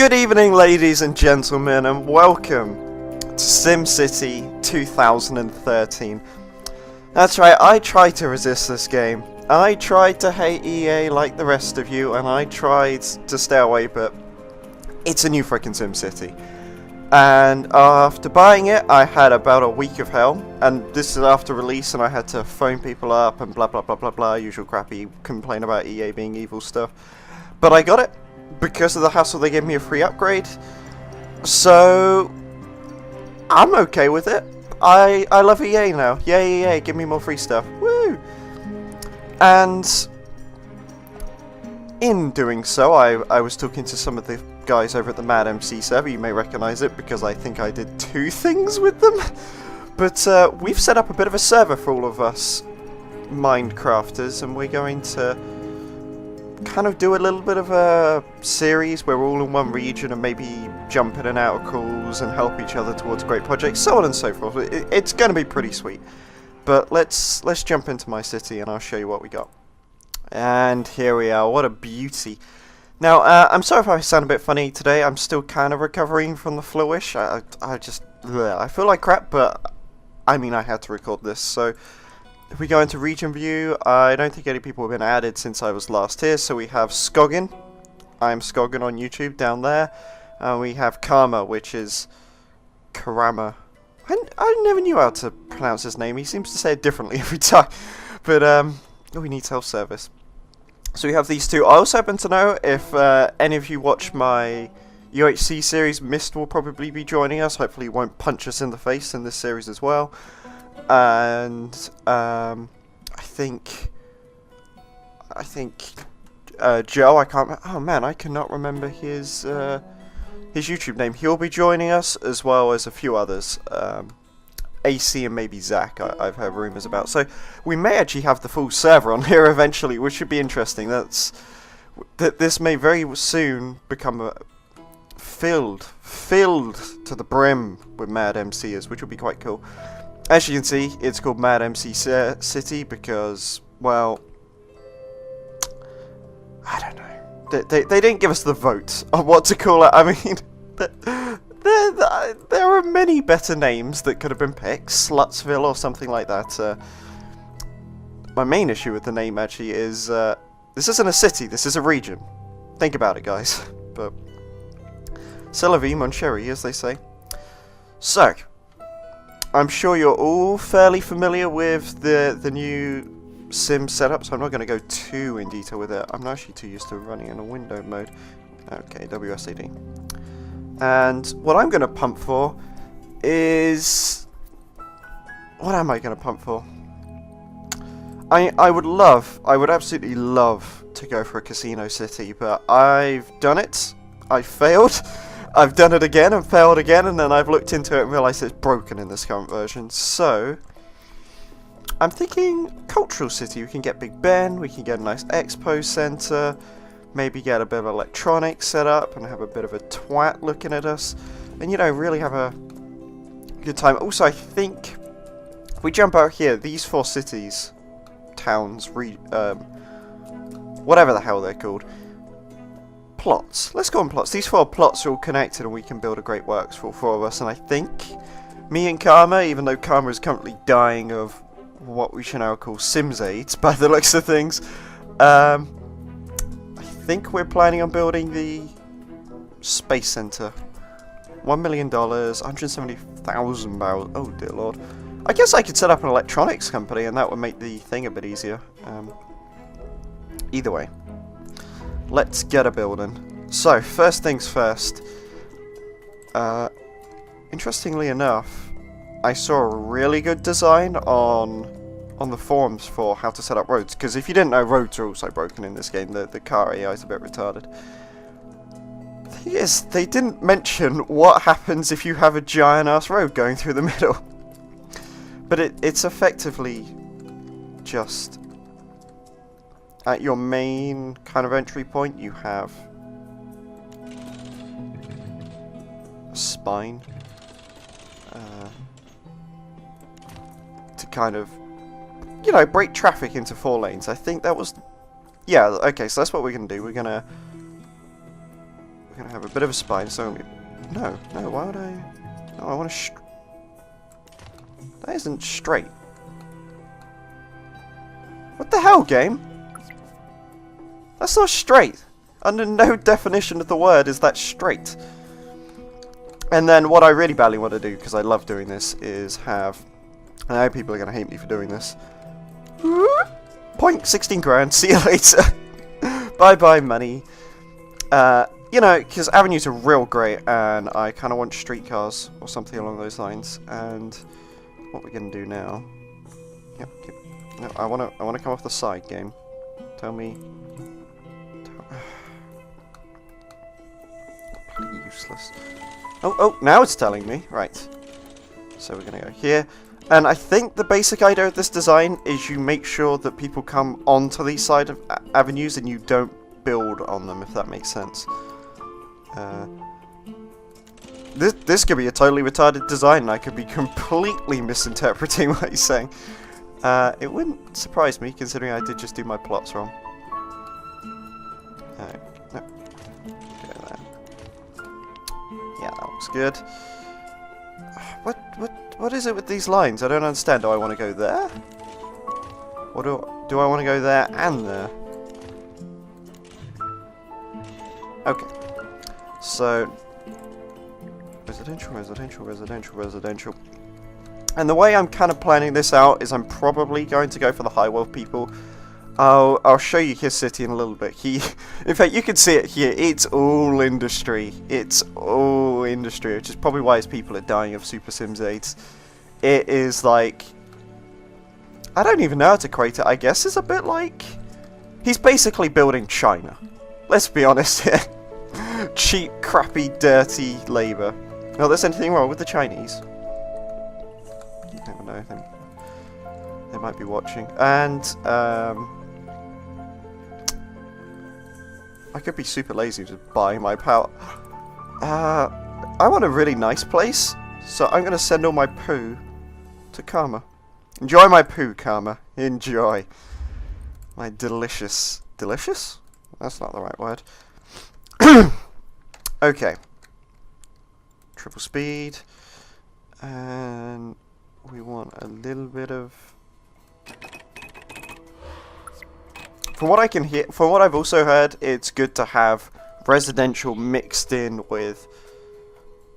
Good evening, ladies and gentlemen, and welcome to SimCity 2013. That's right, I tried to resist this game. I tried to hate EA like the rest of you, and I tried to stay away, but it's a new freaking SimCity. And after buying it, I had about a week of hell, and this is after release, and I had to phone people up and blah blah blah blah blah, usual crappy complain about EA being evil stuff. But I got it. Because of the hassle, they gave me a free upgrade, so I'm okay with it. I love EA now. Yay, EA, give me more free stuff. Woo! And in doing so, I was talking to some of the guys over at the Mad MC server. You may recognize it because I think I did 2 things with them. But we've set up a bit of a server for all of us Minecrafters, and we're going to kind of do a little bit of a series where we're all in one region and maybe jump in and out of calls and help each other towards great projects, so on and so forth. It's going to be pretty sweet. But let's jump into my city and I'll show you what we got. And here we are. What a beauty. Now, I'm sorry if I sound a bit funny today. I'm still kind of recovering from the flu-ish. I feel like crap, but I mean, I had to record this, so if we go into region view, I don't think any people have been added since I was last here. So we have Skoggin. I'm Skoggin on YouTube down there. And we have Karma, which is Karama. I never knew how to pronounce his name. He seems to say it differently every time. But we need self-service. So we have these two. I also happen to know if any of you watch my UHC series, Mist will probably be joining us. Hopefully he won't punch us in the face in this series as well. And I think Joe, I can't. Oh man, I cannot remember his YouTube name. He'll be joining us as well as a few others. AC and maybe Zach. I've heard rumors about. So we may actually have the full server on here eventually, which should be interesting. This may very soon become filled to the brim with Mad MCs, which will be quite cool. As you can see, it's called Mad MC City because, well, I don't know. They didn't give us the vote on what to call it. I mean, there are many better names that could have been picked. Slutsville or something like that. My main issue with the name actually is this isn't a city, this is a region. Think about it, guys. But c'est la vie, mon chéri, as they say. So, I'm sure you're all fairly familiar with the new Sim setup, so I'm not going to go too in detail with it. I'm not actually too used to running in a window mode. Okay, WSAD. And what I'm going to pump for is... What am I going to pump for? I would absolutely love to go for a casino city, but I've done it. I failed. I've done it again and failed again, and then I've looked into it and realised it's broken in this current version. So, I'm thinking cultural city. We can get Big Ben, we can get a nice expo centre, maybe get a bit of electronics set up and have a bit of a twat looking at us, and you know, really have a good time. Also, I think if we jump out here, these 4 cities, towns, whatever the hell they're called, plots. Let's go on plots. These 4 plots are all connected and we can build a great works for all 4 of us. And I think me and Karma, even though Karma is currently dying of what we should now call SimsAIDS by the looks of things, I think we're planning on building the Space Center. $1 million, 170,000 barrels. Oh dear lord. I guess I could set up an electronics company and that would make the thing a bit easier. Either way. Let's get a building. So, first things first. Interestingly enough, I saw a really good design on the forums for how to set up roads. Because if you didn't know, roads are also broken in this game. The car AI is a bit retarded. The thing is, they didn't mention what happens if you have a giant-ass road going through the middle. But it's effectively just... At your main kind of entry point, you have a spine to kind of, you know, break traffic into 4 lanes. I think that was, yeah, okay, so that's what we're going to do. We're going to gonna have a bit of a spine, so no, why would I? No, I want to. That isn't straight. What the hell, game? That's not straight. Under no definition of the word is that straight. And then what I really badly want to do, because I love doing this, is have... I know people are going to hate me for doing this. Point 16 grand, see you later. Bye bye money. You know, because avenues are real great, and I kind of want streetcars or something along those lines. And what we're going to do now... Yep. No, I want to come off the side, game. Tell me... Bloody useless. Oh, now it's telling me. Right. So we're going to go here. And I think the basic idea of this design is you make sure that people come onto these side of avenues and you don't build on them, if that makes sense. This could be a totally retarded design, and I could be completely misinterpreting what he's saying. It wouldn't surprise me, considering I did just do my plots wrong. No. Go there. Yeah, that looks good. What is it with these lines? I don't understand. Do I want to go there? Or do I want to go there and there? Okay. So, residential. And the way I'm kind of planning this out is I'm probably going to go for the high wealth people. I'll show you his city in a little bit. In fact, you can see it here. It's all industry. It's all industry, which is probably why his people are dying of Super SimsAIDS. It is like... I don't even know how to equate it. I guess it's a bit like... He's basically building China. Let's be honest here. Cheap, crappy, dirty labour. Not there's anything wrong with the Chinese. I don't know. They might be watching. And, I could be super lazy to buy my power. I want a really nice place, so I'm going to send all my poo to Karma. Enjoy my poo, Karma. Enjoy. My delicious... Delicious? That's not the right word. Okay. Triple speed. And we want a little bit of... From what I can hear, from what I've also heard, it's good to have residential mixed in with...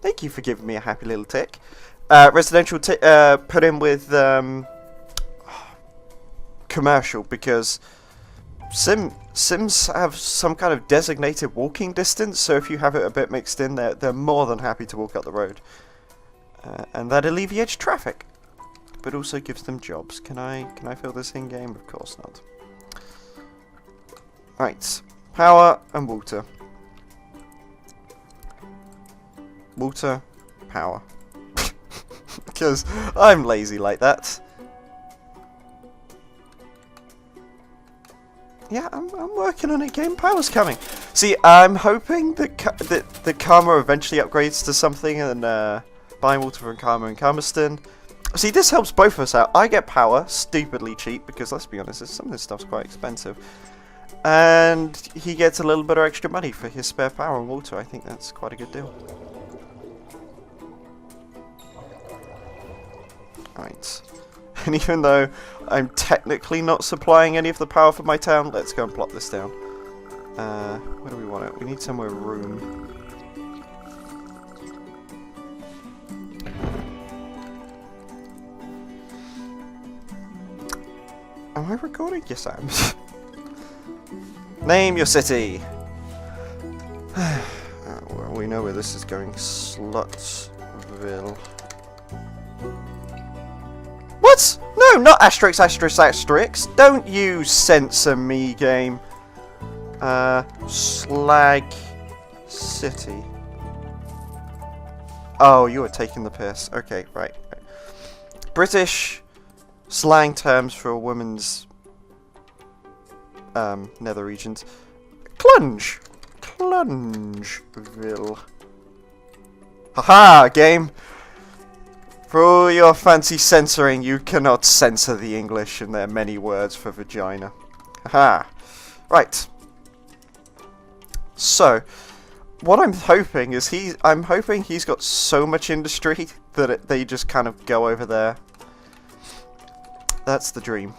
Thank you for giving me a happy little tick. Residential put in with commercial, because Sims have some kind of designated walking distance, so if you have it a bit mixed in, they're more than happy to walk up the road. And that alleviates traffic, but also gives them jobs. Can I fill this in game? Of course not. Right, power and water. Water, power. Because I'm lazy like that. Yeah, I'm working on it. Game power's coming. See, I'm hoping that the Karma eventually upgrades to something, and buying water from Karma and Karmaston. See, this helps both of us out. I get power, stupidly cheap, because let's be honest, some of this stuff's quite expensive. And he gets a little bit of extra money for his spare power and water. I think that's quite a good deal. Right. And even though I'm technically not supplying any of the power for my town, let's go and plot this down. Where do we want it? We need somewhere room. Am I recording? Yes, I am. Name your city. Well, we know where this is going. Slutsville. What? No, not asterisk, asterisk, asterisk. Don't you censor me, game. Slag City. Oh, you are taking the piss. Okay, right. British slang terms for a woman's nether regions. Klunjeville. Haha, game. For all your fancy censoring, you cannot censor the English and their many words for vagina. Haha. Right. So, what I'm hoping is I'm hoping he's got so much industry that they just kind of go over there. That's the dream.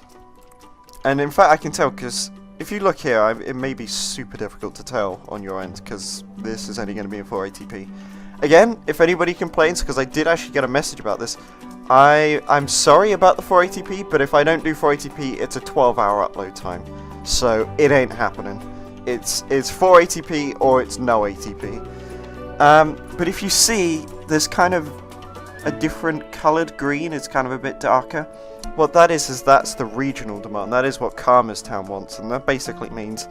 And in fact, I can tell because if you look here, it may be super difficult to tell on your end because this is only going to be in 480p. Again, if anybody complains, because I did actually get a message about this, I'm sorry about the 480p, but if I don't do 480p, it's a 12-hour upload time. So it ain't happening. It's 480p or it's no ATP. But if you see, there's kind of a different coloured green. It's kind of a bit darker. What that is that's the regional demand. That is what Karma's town wants, and that basically means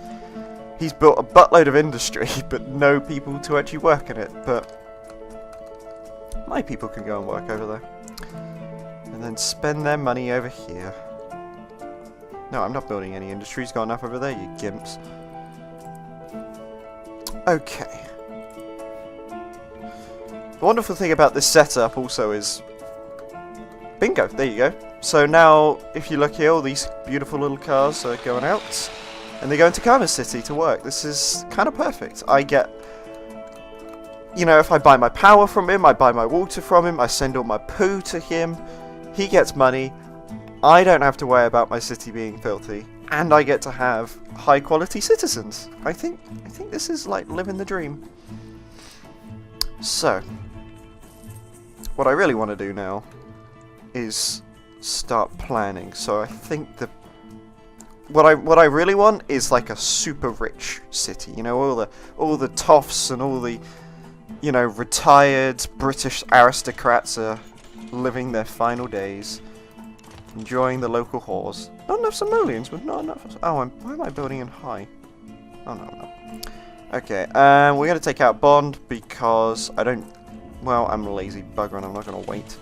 he's built a buttload of industry, but no people to actually work in it. But my people can go and work over there. And then spend their money over here. No, I'm not building any industry. He's got enough over there, you gimps. Okay. The wonderful thing about this setup also is... bingo, there you go. So now, if you look here, all these beautiful little cars are going out. And they go into Karma City to work. This is kind of perfect. I get... you know, if I buy my power from him, I buy my water from him, I send all my poo to him, he gets money, I don't have to worry about my city being filthy, and I get to have high quality citizens. I think this is like living the dream. So, what I really want to do now is start planning. So I think what I really want is like a super rich city, you know, all the toffs and all the, you know, retired British aristocrats are living their final days, enjoying the local whores. Not enough simoleons, but not enough. Oh, why am I building in high? Oh, no. Okay, we're going to take out bond because I don't... well, I'm a lazy bugger and I'm not going to wait.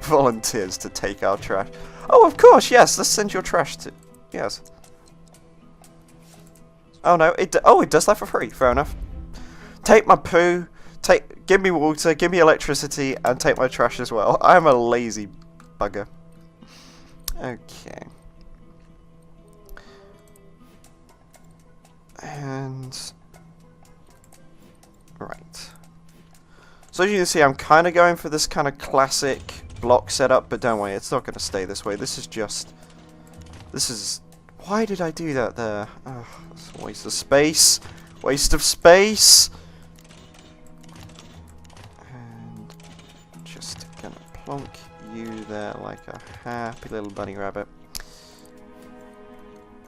Volunteers to take our trash. Oh, of course, yes, let's send your trash to... yes. Oh, no, it does that for free. Fair enough. Take my poo, give me water, give me electricity, and take my trash as well. I'm a lazy bugger. Okay. And... right. So as you can see, I'm kind of going for this kind of classic block setup, but don't worry, it's not going to stay this way. This is just... this is... why did I do that there? Oh, it's a waste of space. Waste of space! Gonna plonk you there like a happy little bunny rabbit.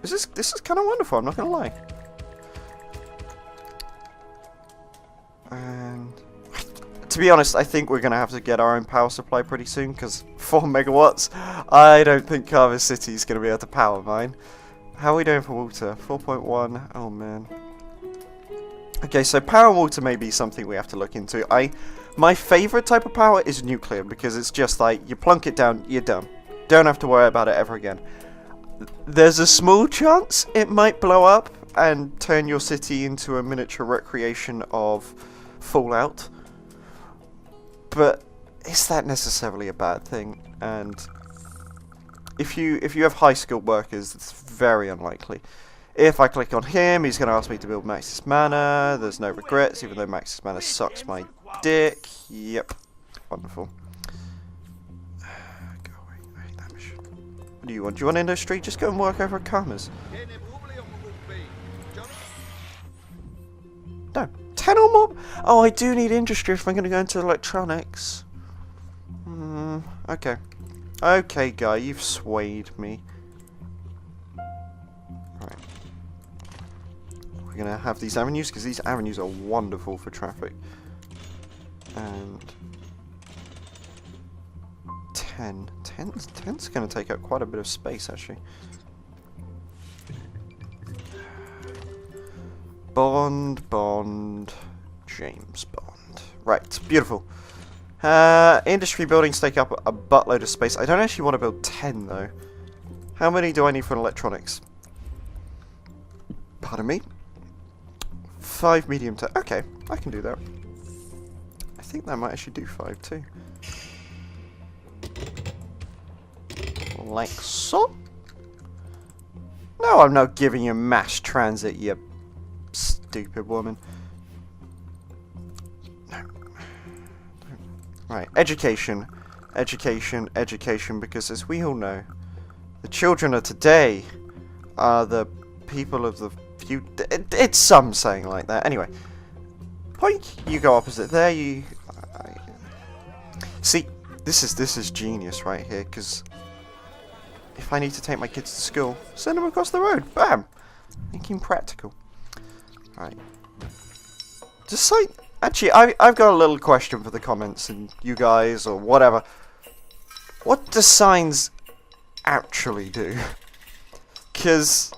This is kind of wonderful, I'm not gonna lie. And to be honest, I think we're gonna have to get our own power supply pretty soon, because 4 megawatts, I don't think Carver City is gonna be able to power mine. How are we doing for water? 4.1. Oh man. Okay, so power and water may be something we have to look into. My favourite type of power is nuclear, because it's just like, you plunk it down, you're done. Don't have to worry about it ever again. There's a small chance it might blow up and turn your city into a miniature recreation of Fallout. But is that necessarily a bad thing? And if you have high skilled workers, it's very unlikely. If I click on him, he's going to ask me to build Maxis Manor. There's no regrets, even though Maxis Manor sucks my dick. Yep. Wonderful. Go away. I hate that mission. What do you want? Do you want industry? Just go and work over at Karma's. No. 10 or more? Oh, I do need industry if I'm going to go into electronics. Okay. Okay, guy, you've swayed me. Right. We're going to have these avenues, because these avenues are wonderful for traffic. And 10's going to take up quite a bit of space, actually. Bond, James Bond. Right, beautiful. Industry buildings take up a buttload of space. I don't actually want to build 10 though. How many do I need for electronics? Pardon me? 5 medium to... okay, I can do that. I think that might actually do 5 too. Like so? No, I'm not giving you mass transit, you stupid woman. No. Right, education. Education, education, because as we all know, the children of today are the people of the future. It's some saying like that. Anyway, point, you go opposite there. You see, this is genius right here. Because if I need to take my kids to school, send them across the road. Bam, making practical. Right. Just like, actually, I've got a little question for the comments and you guys or whatever. What do signs actually do? Because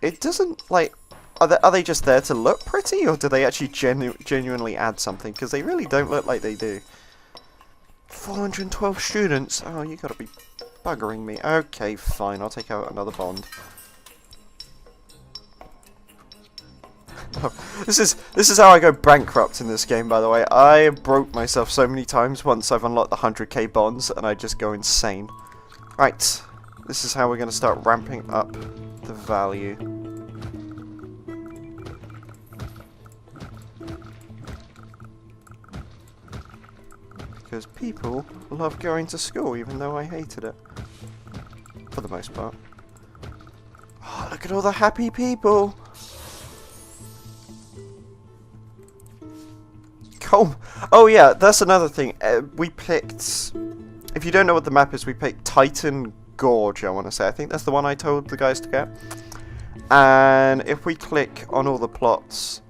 it doesn't, like, are they just there to look pretty, or do they actually genuinely add something? Because they really don't look like they do. 412 students? Oh, you gotta be buggering me. Okay, fine, I'll take out another bond. This is how I go bankrupt in this game, by the way. I broke myself so many times once I've unlocked the 100k bonds, and I just go insane. Right, this is how we're going to start ramping up the value. Because people love going to school, even though I hated it. For the most part. Oh, look at all the happy people! Oh yeah, that's another thing. We picked, if you don't know what the map is, we picked Titan Gorge, I want to say. I think that's the one I told the guys to get. And if we click on all the plots,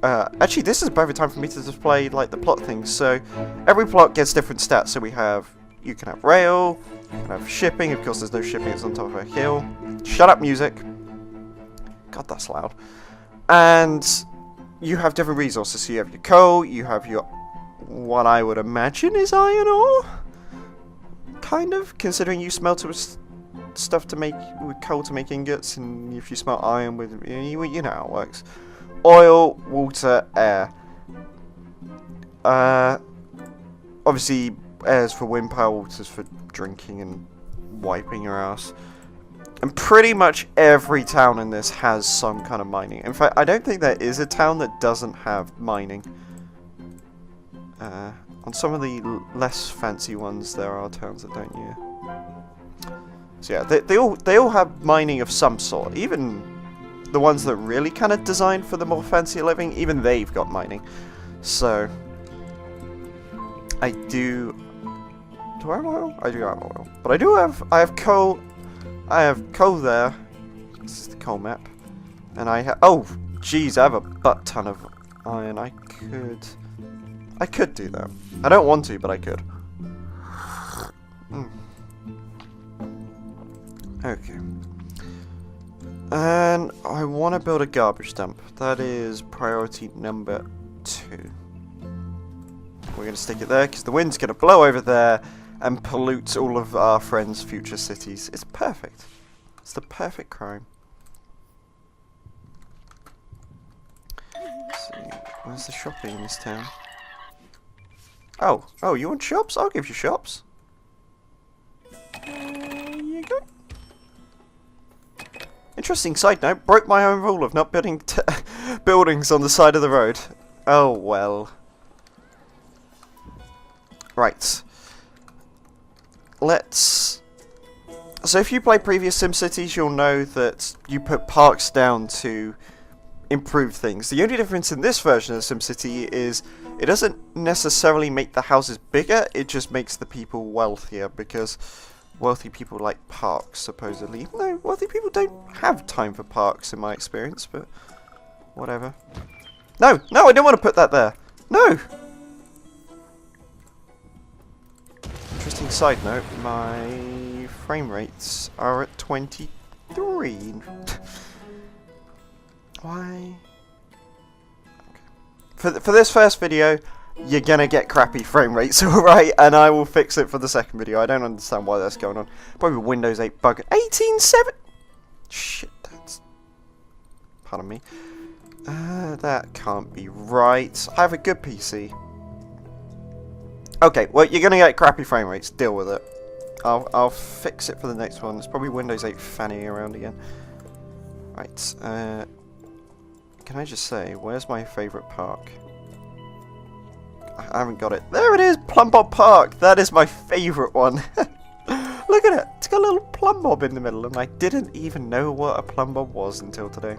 actually this is a perfect time for me to display like the plot things. So every plot gets different stats. So you can have rail, you can have shipping. Of course, there's no shipping; it's on top of a hill. Shut up, music. God, that's loud. And you have different resources. So you have your coal, you have your, what I would imagine is iron ore? Kind of, considering you smelt with stuff to make, with coal to make ingots, and if you smelt iron with, you know how it works. Oil, water, air. Obviously, air's for wind power, water's for drinking and wiping your ass. And pretty much every town in this has some kind of mining. In fact, I don't think there is a town that doesn't have mining. On some of the less fancy ones, there are towns that don't, yeah. So yeah, they all have mining of some sort. Even the ones that are really kind of designed for the more fancy living, even they've got mining. So I do I have oil? I do have oil. But I have coal. I have coal there. This is the coal map. And I have... Oh, jeez, I have a butt ton of iron. I could do that. I don't want to, but I could. Okay. And I want to build a garbage dump. That is priority number 2. We're going to stick it there, because the wind's going to blow over there and pollute all of our friends' future cities. It's perfect. It's the perfect crime. Let's see, where's the shopping in this town? Oh, you want shops? I'll give you shops. There you go. Interesting side note, broke my own rule of not building buildings on the side of the road. Oh well. Right. So if you play previous SimCities, you'll know that you put parks down to improve things. The only difference in this version of SimCity is it doesn't necessarily make the houses bigger, it just makes the people wealthier, because wealthy people like parks, supposedly. No, wealthy people don't have time for parks in my experience, but whatever. No, I don't want to put that there. No! Interesting side note, my frame rates are at 23. Why? Okay. For this first video, you're gonna get crappy frame rates, alright? And I will fix it for the second video. I don't understand why that's going on. Probably Windows 8 bug. 18.7! Shit, that's... Pardon me. That can't be right. I have a good PC. Okay, well, you're gonna get crappy frame rates. Deal with it. I'll fix it for the next one. It's probably Windows 8 fanning around again. Right, can I just say, where's my favourite park? I haven't got it. There it is! Plum Bob Park! That is my favourite one! Look at it! It's got a little plum bob in the middle, and I didn't even know what a plum bob was until today.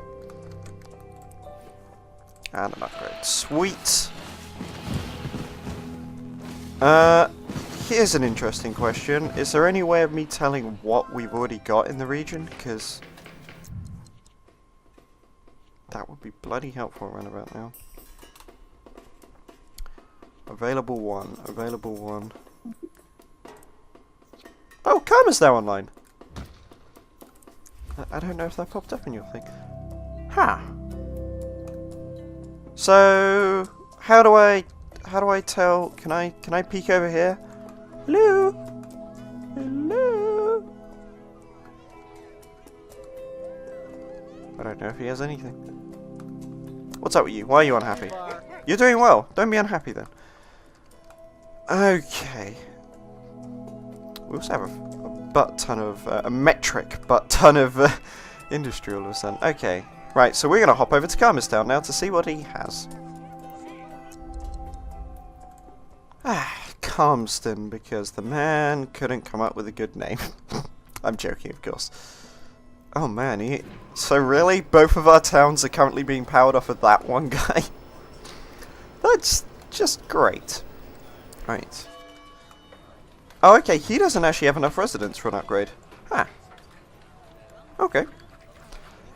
And an upgrade. Sweet! Here's an interesting question. Is there any way of me telling what we've already got in the region? Because that would be bloody helpful right about now. Available one. Available one. Oh, Karma's now online. I don't know if that popped up in your thing. Ha! So, how do I tell? Can I peek over here? Hello? Hello? I don't know if he has anything. What's up with you? Why are you unhappy? You're doing well. Don't be unhappy then. Okay. We also have a butt ton of, a metric butt ton of industry all of a sudden. Okay. Right, so we're going to hop over to Karmastown now to see what he has. Calmston, because the man couldn't come up with a good name. I'm joking, of course. Oh man, so really? Both of our towns are currently being powered off of that one guy? That's just great. Right. Oh, okay, he doesn't actually have enough residents for an upgrade. Ah. Okay.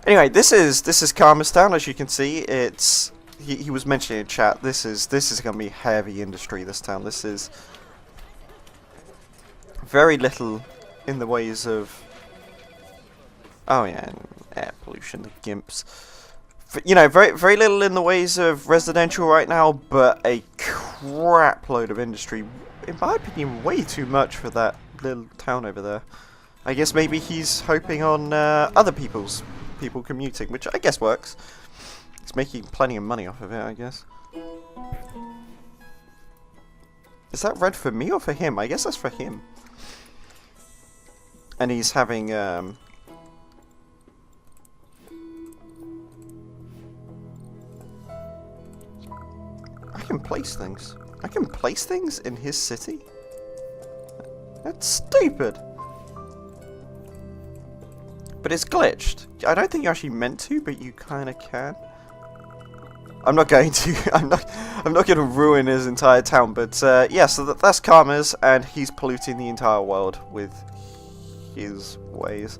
Anyway, this is Karmastown, as you can see. It's he was mentioning in chat. This is going to be heavy industry. This town. This is very little in the ways of. Oh yeah, and air pollution, the gimps. You know, very little in the ways of residential right now, but a crap load of industry. In my opinion, way too much for that little town over there. I guess maybe he's hoping on other people commuting, which I guess works. He's making plenty of money off of it, I guess. Is that red for me or for him? I guess that's for him. And he's having I can place things. I can place things in his city? That's stupid. But it's glitched. I don't think you actually meant to, but you kind of can. I'm not going to. I'm not going to ruin his entire town. But yeah, so that's Karma's, and he's polluting the entire world with his ways.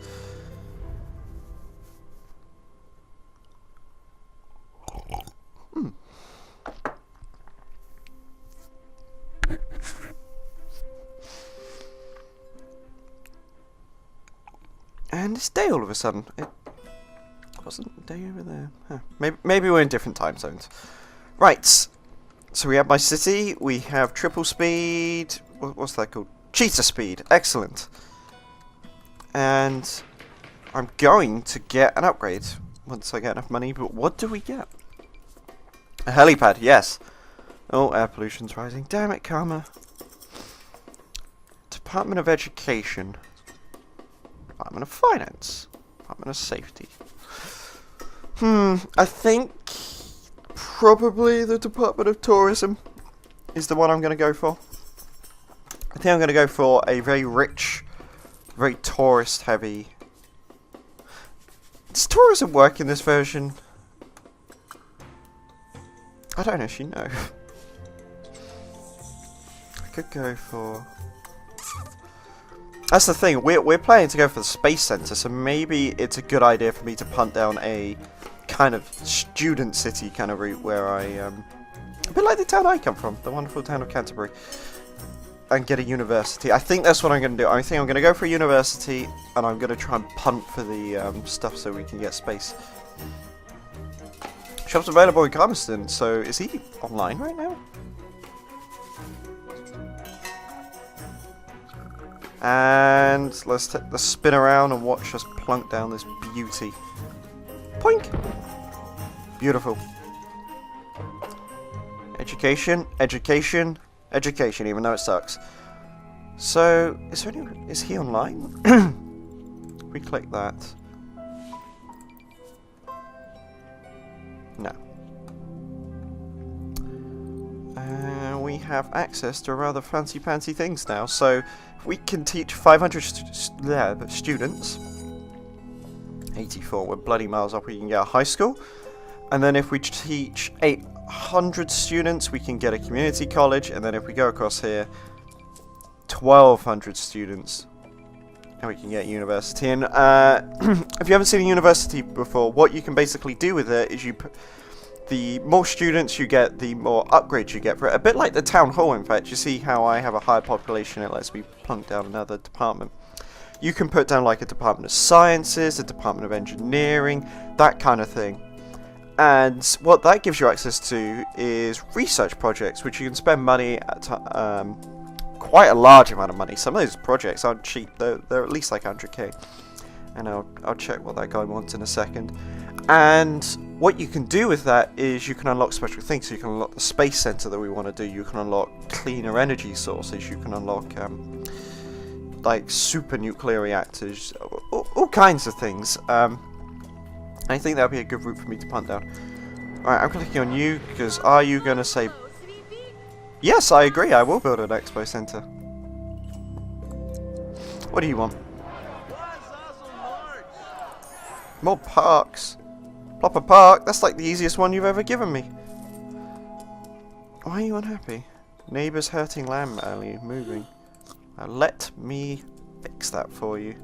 And it's day all of a sudden. It wasn't day over there. Huh. Maybe we're in different time zones. Right. So we have my city. We have triple speed. What's that called? Cheetah speed. Excellent. And I'm going to get an upgrade once I get enough money. But what do we get? A helipad. Yes. Oh, air pollution's rising. Damn it, Karma. Department of Education. Department of Finance. Department of Safety. I think probably the Department of Tourism is the one I'm going to go for. I think I'm going to go for a very rich, very tourist heavy. Does tourism work in this version? I don't actually know. I could go for... That's the thing, we're planning to go for the Space Center, so maybe it's a good idea for me to punt down a kind of student city kind of route where I, a bit like the town I come from, the wonderful town of Canterbury, and get a university. I think that's what I'm going to do. I think I'm going to go for a university, and I'm going to try and punt for the stuff so we can get space. Shops available in Carmiston, so is he online right now? And let's take the spin around and watch us plunk down this beauty. Poink! Beautiful. Education, education, education, even though it sucks. So, is he online? We click that. No. We have access to rather fancy-pantsy things now, so we can teach 500 students. 84, we're bloody miles up, we can get a high school. And then if we teach 800 students, we can get a community college. And then if we go across here, 1,200 students, and we can get a university. And if you haven't seen a university before, what you can basically do with it is the more students you get, the more upgrades you get for it. A bit like the town hall, in fact. You see how I have a higher population, it lets me plunk down another department. You can put down like a department of sciences, a department of engineering, that kind of thing. And what that gives you access to is research projects, which you can spend money at, quite a large amount of money. Some of those projects aren't cheap, they're at least like 100k. And I'll check what that guy wants in a second. And what you can do with that is you can unlock special things. So you can unlock the space center that we want to do. You can unlock cleaner energy sources. You can unlock like super nuclear reactors. All kinds of things. I think that would be a good route for me to punt down. Alright, I'm clicking on you because are you going to say... Yes, I agree. I will build an expo center. What do you want? More parks. Plop a park. That's like the easiest one you've ever given me. Why are you unhappy? Neighbours hurting land value. Moving. Now let me fix that for you.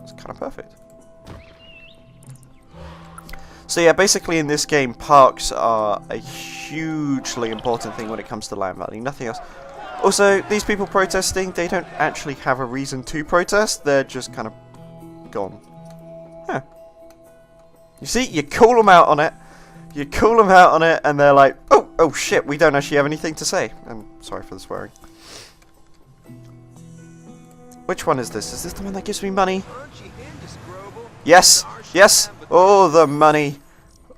It's kind of perfect. So yeah, basically in this game, parks are a hugely important thing when it comes to land value. Nothing else. Also, these people protesting, they don't actually have a reason to protest. They're just kind of gone. Huh. You see, you call them out on it. You call them out on it, and they're like, oh shit, we don't actually have anything to say. I'm sorry for the swearing. Which one is this? Is this the one that gives me money? Yes! Yes! Oh, the money!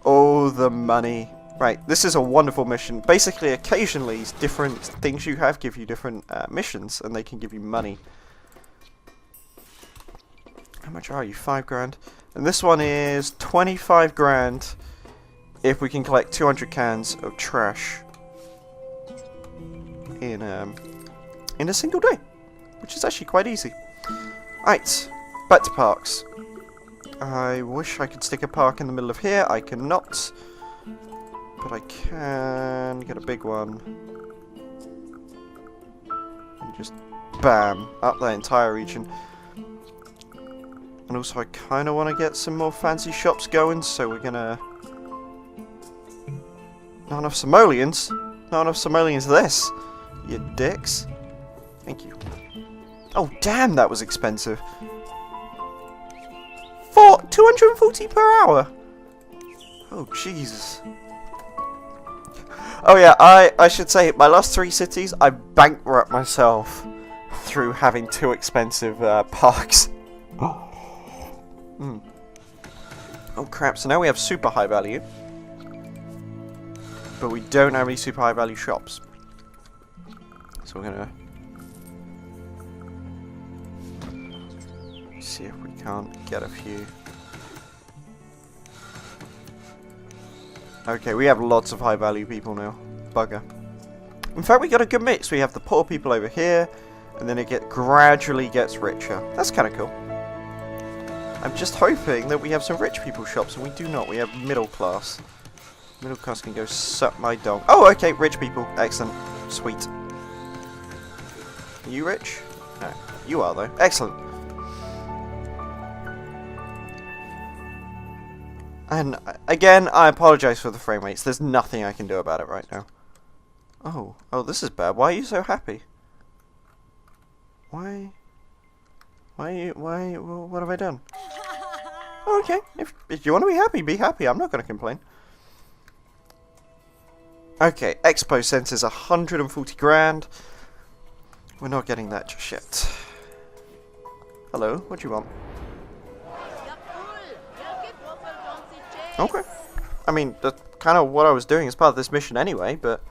Oh, the money. Right, this is a wonderful mission. Basically, occasionally, different things you have give you different missions, and they can give you money. How much are you? 5 grand. And this one is 25 grand if we can collect 200 cans of trash in a single day, which is actually quite easy. Right, back to parks. I wish I could stick a park in the middle of here. I cannot. But I can get a big one. And just bam, up that entire region. And also I kind of want to get some more fancy shops going, so we're gonna... Not enough simoleons. Not enough simoleons this, you dicks. Thank you. Oh damn, that was expensive. For 240 per hour. Oh Jesus. Oh yeah, I should say, my last 3 cities, I bankrupt myself through having too expensive parks. Oh crap, so now we have super high value. But we don't have any super high value shops. So we're gonna... see if we can't get a few. Okay, we have lots of high value people now. Bugger. In fact, we got a good mix. We have the poor people over here, and then it gradually gets richer. That's kind of cool. I'm just hoping that we have some rich people shops, and we do not. We have middle class. Middle class can go suck my dog. Oh, okay, rich people. Excellent. Sweet. Are you rich? No. You are, though. Excellent. And again, I apologize for the frame rates. There's nothing I can do about it right now. Oh, this is bad. Why are you so happy? Why, what have I done? Oh, okay, if you want to be happy, be happy. I'm not going to complain. Okay, Expo Center's 140 grand. We're not getting that just yet. Hello, what do you want? Okay. I mean, that's kind of what I was doing as part of this mission anyway, but...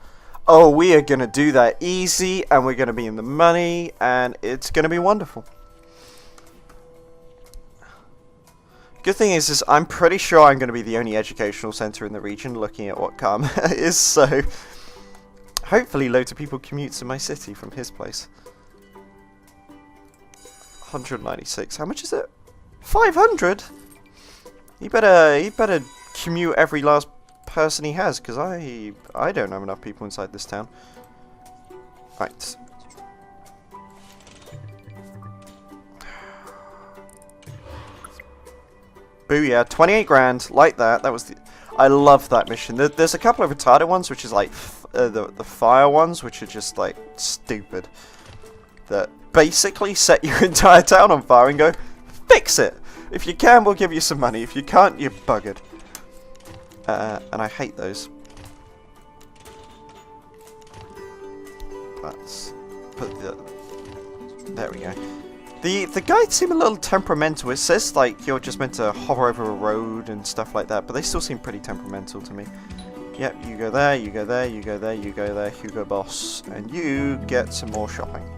Oh, we are going to do that easy, and we're going to be in the money, and it's going to be wonderful. Good thing is I'm pretty sure I'm going to be the only educational centre in the region, looking at what Karma is, so hopefully loads of people commute to my city from his place. 196. How much is it? 500? He better commute every last person he has, because I don't have enough people inside this town. Right. Booyah, 28 grand, like that. That was the... I love that mission. There's a couple of retarded ones, which is like the fire ones, which are just like stupid. That basically set your entire town on fire and go, fix it! If you can, we'll give you some money. If you can't, you're buggered. And I hate those. Let's put the... There we go. The guides seem a little temperamental. It says like you're just meant to hover over a road and stuff like that, but they still seem pretty temperamental to me. Yep, you go there, you go there, you go there, you go there, Hugo Boss, and you get some more shopping.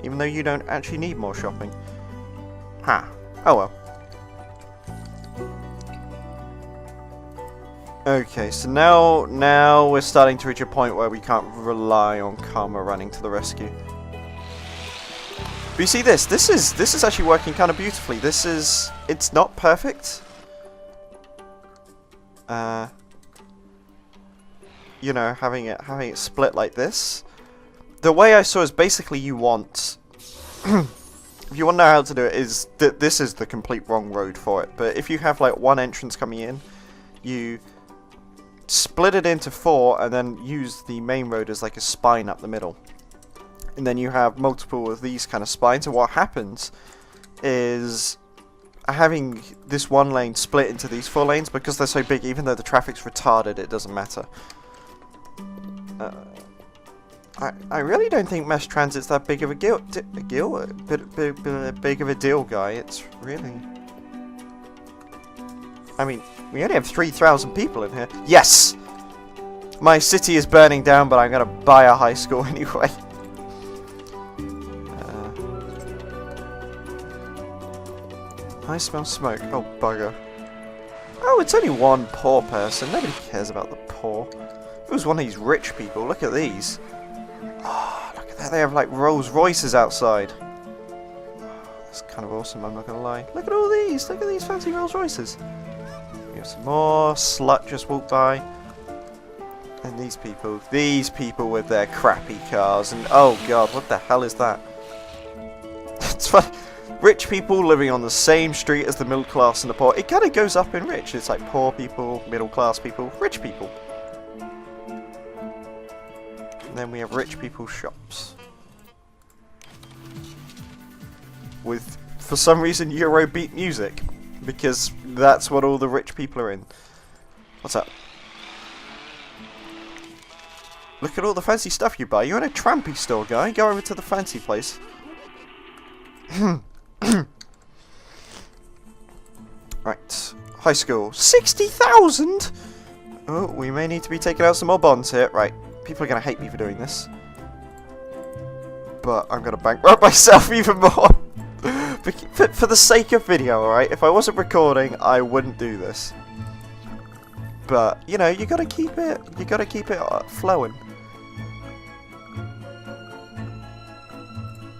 Even though you don't actually need more shopping. Ha. Oh well. Okay, so now we're starting to reach a point where we can't rely on Karma running to the rescue. But you see this is actually working kind of beautifully. It's not perfect. You know, having it split like this. The way I saw is basically you want if you want to know how to do it, is that this is the complete wrong road for it. But if you have like one entrance coming in, you split it into 4 and then use the main road as like a spine up the middle. And then you have multiple of these kind of spines, and what happens is having this one lane split into these 4 lanes, because they're so big, even though the traffic's retarded, it doesn't matter. I really don't think mass transit's that big of a big of a deal, guy. It's really... I mean, we only have 3,000 people in here. Yes! My city is burning down, but I'm gonna buy a high school anyway. I smell smoke. Oh, bugger. Oh, it's only one poor person. Nobody cares about the poor. If it was one of these rich people, look at these. Oh, look at that. They have like Rolls Royces outside. That's kind of awesome, I'm not going to lie. Look at all these. Look at these fancy Rolls Royces. We have some more. Slut just walked by. And these people with their crappy cars. And oh god, what the hell is that? It's funny. Rich people living on the same street as the middle class and the poor. It kind of goes up in rich. It's like poor people, middle class people, rich people. And then we have rich people's shops. With, for some reason, Eurobeat music. Because that's what all the rich people are in. What's up? Look at all the fancy stuff you buy. You're in a trampy store, guy. Go over to the fancy place. Right. High school. 60,000? Oh, we may need to be taking out some more bonds here. Right. People are going to hate me for doing this. But I'm going to bankrupt myself even more. For the sake of video, alright? If I wasn't recording, I wouldn't do this. But, you know, you got to keep it flowing.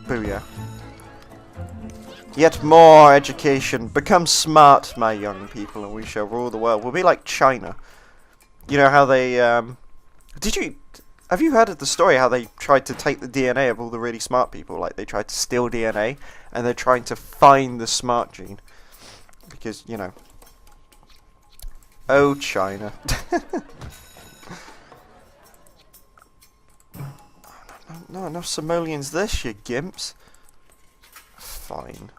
Booyah. Yet more education. Become smart, my young people, and we shall rule the world. We'll be like China. You know how they, have you heard of the story how they tried to take the DNA of all the really smart people? Like, they tried to steal DNA, and they're trying to find the smart gene. Because, you know. Oh, China. Not enough simoleons this, you gimps. Fine.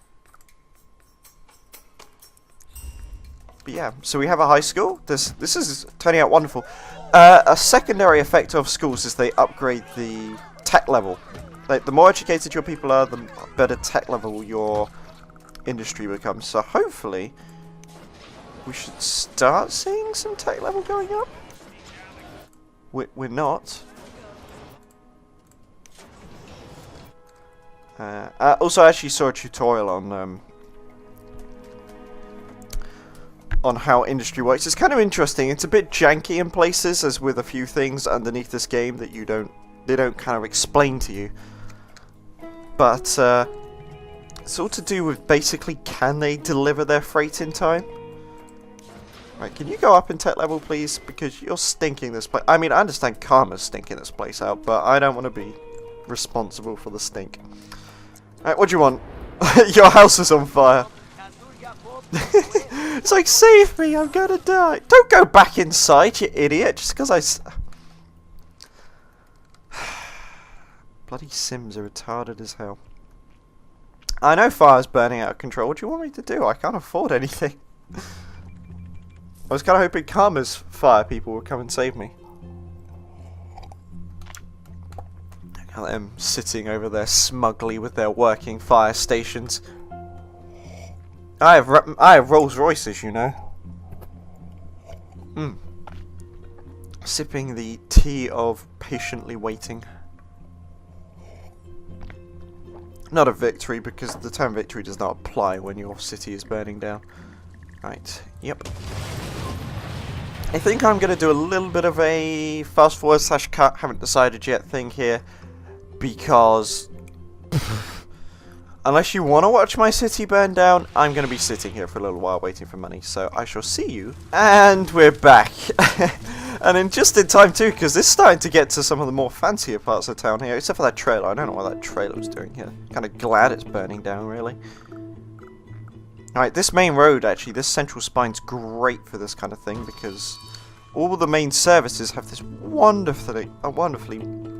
But yeah, so we have a high school. This is turning out wonderful. A secondary effect of schools is they upgrade the tech level. Like, the more educated your people are, the better tech level your industry becomes. So hopefully, we should start seeing some tech level going up. we're not. Also, I actually saw a tutorial on how industry works. It's kind of interesting. It's a bit janky in places, as with a few things underneath this game that they don't kind of explain to you. But it's all to do with basically, can they deliver their freight in time? Right, can you go up in tech level, please? Because you're stinking this place. I mean, I understand Karma's stinking this place out, but I don't want to be responsible for the stink. Right, what do you want? Your house is on fire. It's like, save me, I'm gonna die. Don't go back inside, you idiot, just because Bloody Sims are retarded as hell. I know fire's burning out of control. What do you want me to do? I can't afford anything. I was kind of hoping Karma's fire people would come and save me. Look at them sitting over there smugly with their working fire stations. I have Rolls Royces, you know. Sipping the tea of patiently waiting. Not a victory, because the term victory does not apply when your city is burning down. Right, yep. I think I'm going to do a little bit of a fast forward / cut, haven't decided yet thing here, because unless you want to watch my city burn down, I'm going to be sitting here for a little while waiting for money, so I shall see you. And we're back. And just in time too, because this is starting to get to some of the more fancier parts of town here, except for that trailer. I don't know what that trailer was doing here. Kind of glad it's burning down, really. Alright, this main road, actually, this central spine's great for this kind of thing, because all the main services have this wonderfully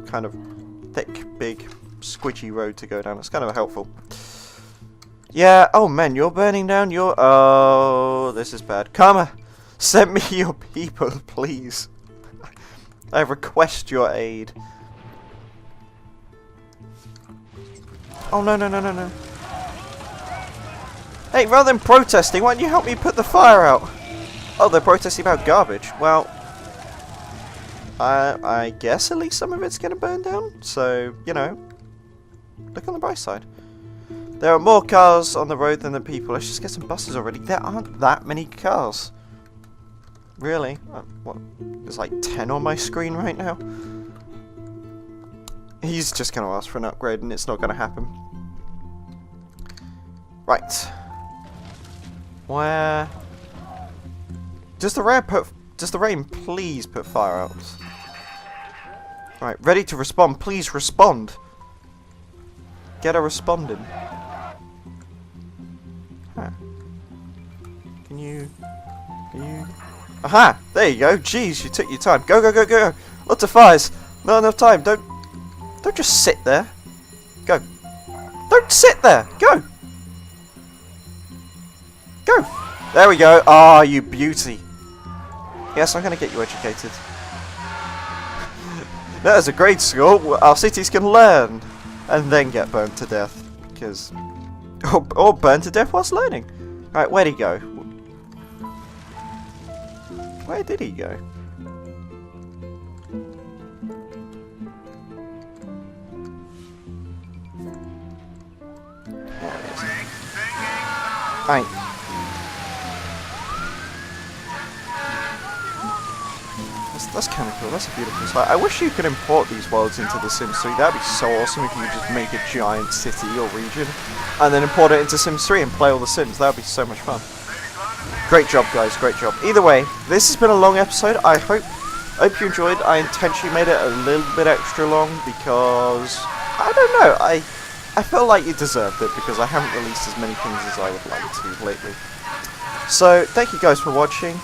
kind of thick, big, squidgy road to go down. It's kind of helpful. Yeah, oh man, you're burning down, oh, this is bad. Karma, send me your people, please. I request your aid. Oh, no, no, no, no, no. Hey, rather than protesting, why don't you help me put the fire out? Oh, they're protesting about garbage. Well, I guess at least some of it's going to burn down. So, you know, look on the bright side. There are more cars on the road than the people. Let's just get some buses already. There aren't that many cars. Really? What? There's like 10 on my screen right now. He's just going to ask for an upgrade and it's not going to happen. Right. Where? Does the rain please put fire out? Right, ready to respond. Please respond. Get a responding. Huh. Can you? Aha! There you go. Jeez, you took your time. Go, go, go, go! Lots of fires. Not enough time. Don't just sit there. Go. Don't sit there. Go. Go. There we go. Ah, you beauty. Yes, I'm going to get you educated. That is a great school. Our cities can learn and then get burned to death. Because, or burned to death whilst learning. Right, where'd he go? Where did he go? There it is. Right. That's kind of cool. That's a beautiful sight. I wish you could import these worlds into the Sims 3. That'd be so awesome if you could just make a giant city or region and then import it into Sims 3 and play all the Sims. That would be so much fun. Great job, guys. Great job. Either way, this has been a long episode. I hope you enjoyed. I intentionally made it a little bit extra long because I don't know. I felt like you deserved it because I haven't released as many things as I would like to lately. So thank you guys for watching,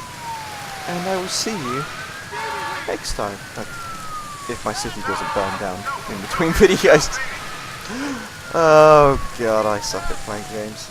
and I will see you next time. If my city doesn't burn down in between videos. Oh god, I suck at playing games.